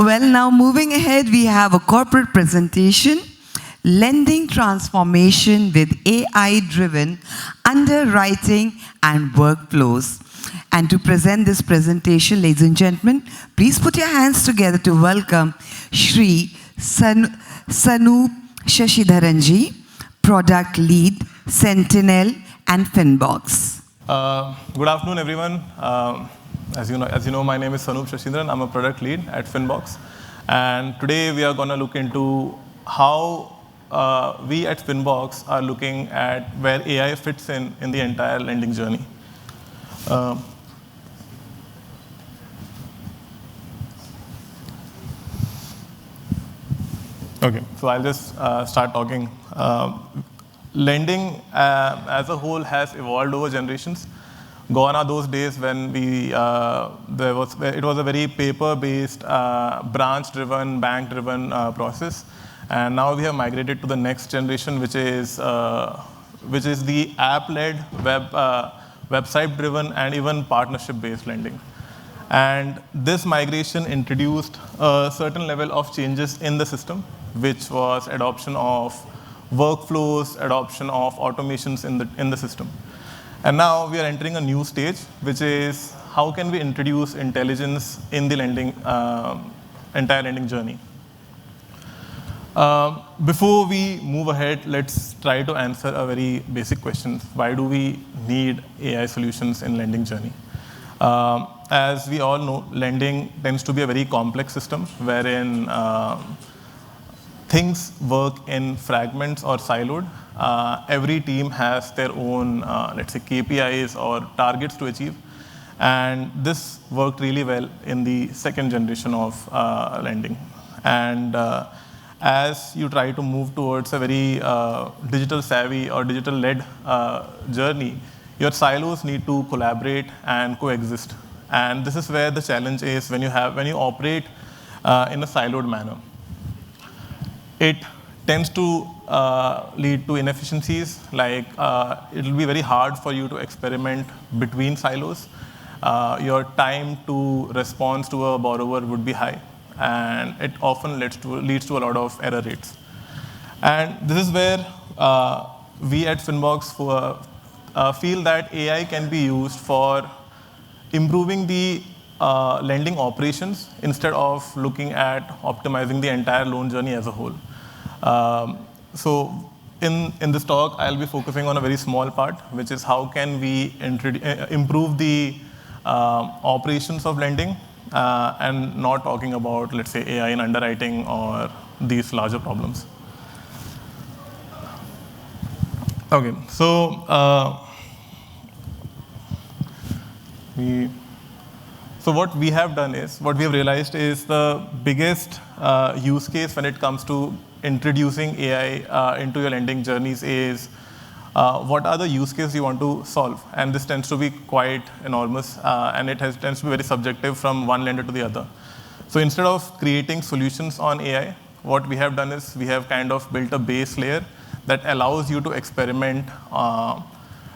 Well, now moving ahead, we have a corporate presentation, Lending Transformation with AI-Driven Underwriting and Workflows. And to present this presentation, ladies and gentlemen, please put your hands together to welcome Shri Sanoop Sashindran, Product Lead, Sentinel and FinBox. Good afternoon, everyone. As you know, my name is Sanoop Sashindran. I'm a product lead at FinBox. And today we are going to look into how we at FinBox are looking at where AI fits in the entire lending journey. Okay, so I'll just start talking. Lending as a whole has evolved over generations. Gone are those days when it was a very paper-based, branch-driven, bank-driven process, and now we have migrated to the next generation, which is the app-led, website-driven, and even partnership-based lending. And this migration introduced a certain level of changes in the system, which was adoption of workflows, adoption of automations in the system. And now we are entering a new stage, which is how can we introduce intelligence in the entire lending journey. Before we move ahead, let's try to answer a very basic question. Why do we need AI solutions in lending journey? As we all know, lending tends to be a very complex system wherein things work in fragments or siloed. Every team has their own, let's say, KPIs or targets to achieve. And this worked really well in the second generation of lending. And as you try to move towards a very digital savvy or digital led journey, your silos need to collaborate and coexist. And this is where the challenge is when you operate in a siloed manner. It tends to lead to inefficiencies, like it will be very hard for you to experiment between silos. Your time to response to a borrower would be high, and it often leads to a lot of error rates. And this is where we at FinBox feel that AI can be used for improving the lending operations instead of looking at optimizing the entire loan journey as a whole. So in this talk, I'll be focusing on a very small part, which is how can we improve the operations of lending and not talking about, let's say, AI in underwriting or these larger problems. Okay, so what we have done is, what we have realized is the biggest use case when it comes to introducing AI into your lending journeys is what are the use cases you want to solve? And this tends to be quite enormous, and it tends to be very subjective from one lender to the other. So instead of creating solutions on AI, what we have done is we have kind of built a base layer that allows you to experiment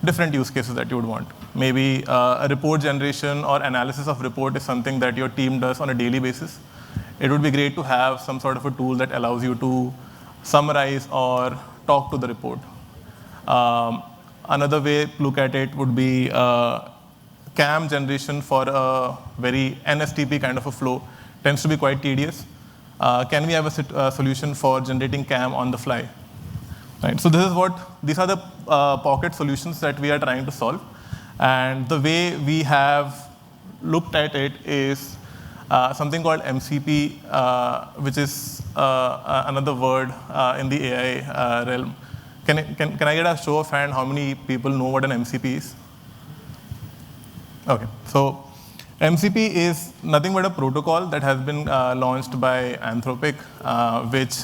different use cases that you would want. Maybe a report generation or analysis of report is something that your team does on a daily basis. It would be great to have some sort of a tool that allows you to summarize or talk to the report. Another way to look at it would be CAM generation for a very NSTP kind of a flow. Tends to be quite tedious. Can we have a solution for generating CAM on the fly? Right. So these are the pocket solutions that we are trying to solve. And the way we have looked at it is something called MCP, which is another word in the AI realm. Can I get a show of hand how many people know what an MCP is? Okay, so MCP is nothing but a protocol that has been launched by Anthropic, which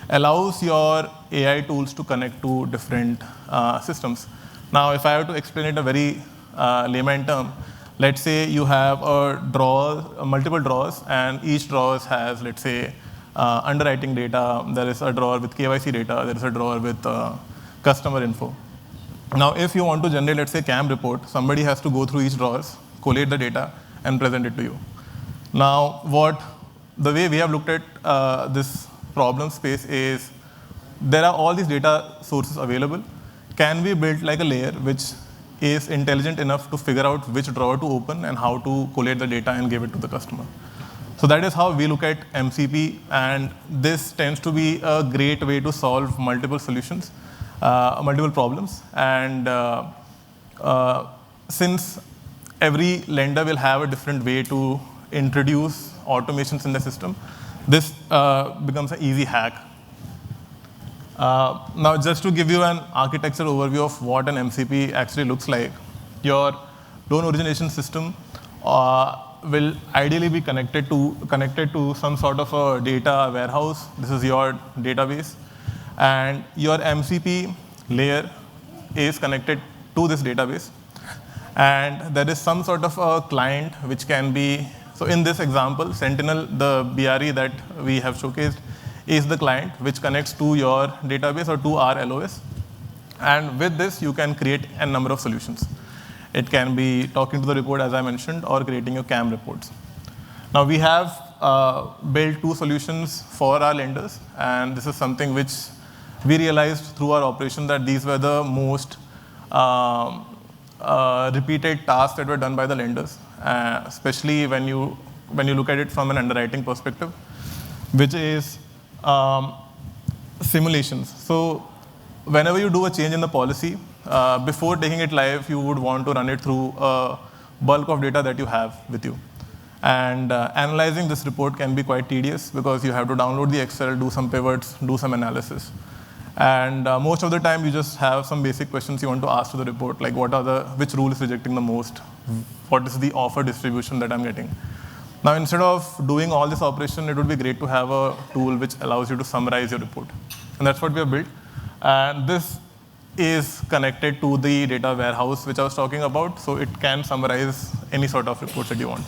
allows your AI tools to connect to different systems. Now, if I have to explain it in a very layman term, let's say you have multiple drawers, and each drawer has, let's say, underwriting data. There is a drawer with KYC data. There is a drawer with customer info. Now, if you want to generate, let's say, CAM report, somebody has to go through each drawers, collate the data, and present it to you. Now, what the way we have looked at this problem space is there are all these data sources available. Can we build like a layer which is intelligent enough to figure out which drawer to open and how to collate the data and give it to the customer? So that is how we look at MCP, and this tends to be a great way to solve multiple solutions, multiple problems. And since every lender will have a different way to introduce automations in the system, this becomes an easy hack. Now, just to give you an architecture overview of what an MCP actually looks like, your loan origination system will ideally be connected to some sort of a data warehouse. This is your database. And your MCP layer is connected to this database. And there is some sort of a client which can be, so in this example, Sentinel, the BRE that we have showcased, is the client which connects to your database or to our LOS. And with this, you can create a number of solutions. It can be talking to the report, as I mentioned, or creating your CAM reports. Now, we have built 2 solutions for our lenders, and this is something which we realized through our operation that these were the most repeated tasks that were done by the lenders, especially when you look at it from an underwriting perspective, which is simulations. So whenever you do a change in the policy, before taking it live, you would want to run it through a bulk of data that you have with you. And analyzing this report can be quite tedious because you have to download the Excel, do some pivots, do some analysis. And most of the time, you just have some basic questions you want to ask to the report, like which rule is rejecting the most? What is the offer distribution that I'm getting? Now, instead of doing all this operation, it would be great to have a tool which allows you to summarize your report. And that's what we have built. And this is connected to the data warehouse, which I was talking about. So it can summarize any sort of reports that you want.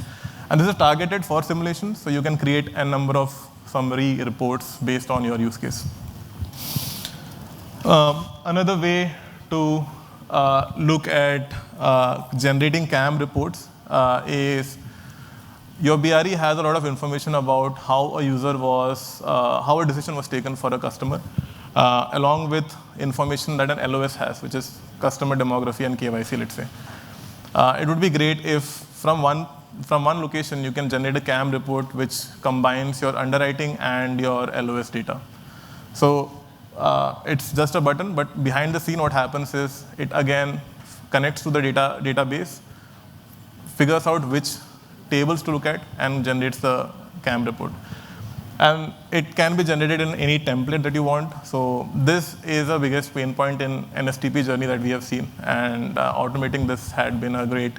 And this is targeted for simulations. So you can create a number of summary reports based on your use case. Another way to look at generating CAM reports is your BRE has a lot of information about how a user was, how a decision was taken for a customer, along with information that an LOS has, which is customer demography and KYC, let's say. It would be great if from one location you can generate a CAM report which combines your underwriting and your LOS data. So it's just a button, but behind the scene what happens is it again connects to the database, figures out which tables to look at, and generates the CAM report. And it can be generated in any template that you want. So this is the biggest pain point in NSTP journey that we have seen. And automating this had been a great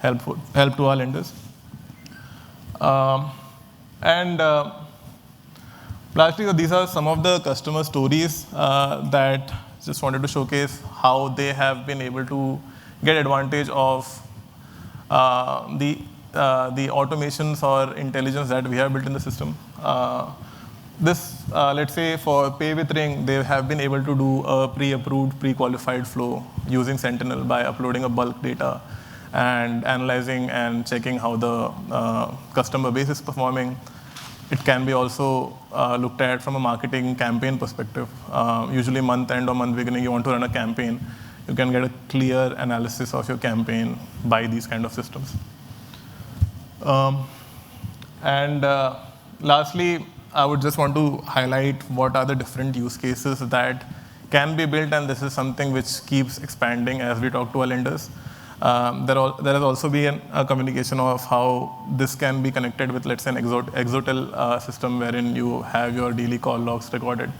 help to our lenders. Lastly, these are some of the customer stories that just wanted to showcase how they have been able to get advantage of the automations or intelligence that we have built in the system. Let's say for Pay with Ring, they have been able to do a pre-approved, pre-qualified flow using Sentinel by uploading a bulk data and analyzing and checking how the customer base is performing. It can be also looked at from a marketing campaign perspective. Usually month end or month beginning, you want to run a campaign. You can get a clear analysis of your campaign by these kind of systems. Lastly, I would just want to highlight what are the different use cases that can be built, and this is something which keeps expanding as we talk to our lenders. There has also been a communication of how this can be connected with, let's say, an 𝐒𝐻𝐻𝐿 system wherein you have your daily call logs recorded,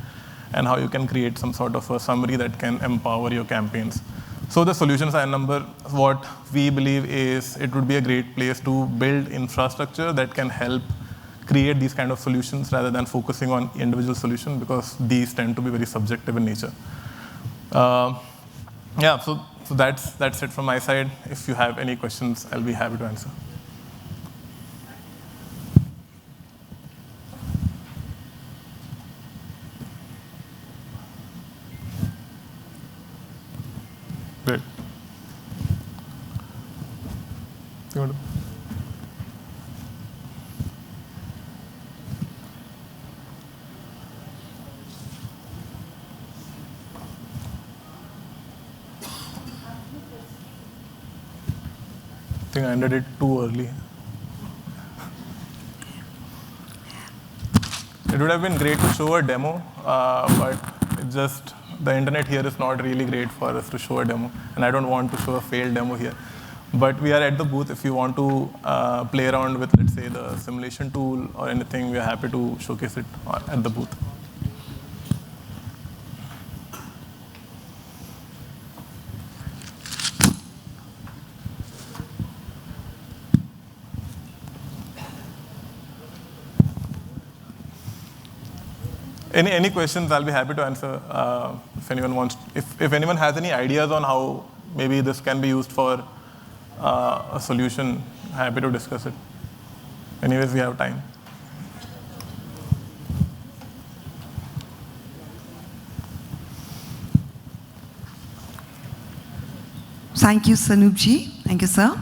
and how you can create some sort of a summary that can empower your campaigns. So the solutions are a number. What we believe is it would be a great place to build infrastructure that can help create these kind of solutions rather than focusing on individual solutions, because these tend to be very subjective in nature. So that's it from my side. If you have any questions, I'll be happy to answer. Great. You want to? think I ended it too early. It would have been great to show a demo, but it's just the internet here is not really great for us to show a demo, and I don't want to show a failed demo here. But we are at the booth. If you want to play around with, let's say, the simulation tool or anything, we are happy to showcase it at the booth. Any questions, I'll be happy to answer. If anyone wants, if anyone has any ideas on how maybe this can be used for a solution, happy to discuss it. Anyways, we have time. Thank you, Sanoop ji. Thank you, sir.